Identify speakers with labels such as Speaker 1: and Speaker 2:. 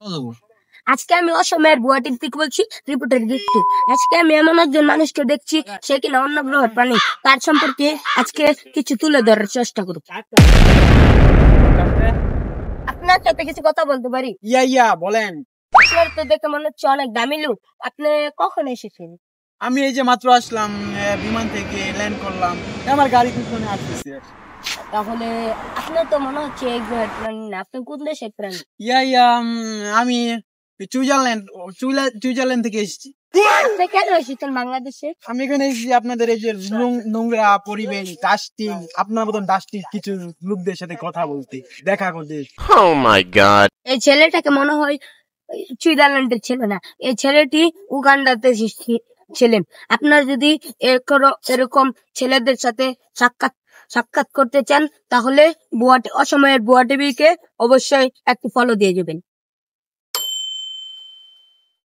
Speaker 1: বলো।
Speaker 2: আজকে আমি অসময়ের বুয়াটির থেকে বলছি, রিপোর্টার ঋতু। আজকে আমি এমন একজন মানুষকে দেখছি, সে কিনা অন্য গ্রহের প্রাণী। তার সম্পর্কে আজকে কিছু তুলে ধরার চেষ্টা করব। আপনার সাথে কিছু কথা বলতে পারি?
Speaker 1: ইয়া বলেন।
Speaker 2: আপনার তো দেখে মনে হচ্ছে অনেক দামি লোক। আপনি কখন এসেছেন?
Speaker 1: আমি এই যে মাত্র আসলাম, বিমান থেকে ল্যান্ড করলাম, আমার গাড়ি পিছনে আসতেছে।
Speaker 2: তাহলে আপনার তো মনে হচ্ছে এই গ্রহের প্রাণী না। আপনি কোন দেশের প্রাণী?
Speaker 1: আমি সুইজারল্যান্ড থেকে এসেছি।
Speaker 2: আপনি কেন এসেছেন বাংলাদেশে?
Speaker 1: আমি এখানে এসেছি আপনাদের এই যে নোংরা পরিবেশ, ডাস্টিং, আপনার মতন ডাস্টিং কিছু লোকদের সাথে কথা বলতে, দেখা করতে।
Speaker 3: Oh my god.
Speaker 2: এই ছেলেটাকে মনে হয় সুইজারল্যান্ডের ছেলে না, এই ছেলেটি উগান্ডাতে ছিলেন। আপনার যদি এরকম ছেলেদের সাথে সাক্ষাৎ করতে চান, তাহলে অসময়ের বুয়া টিভিকে অবশ্যই একটু ফলো দিয়ে যাবেন।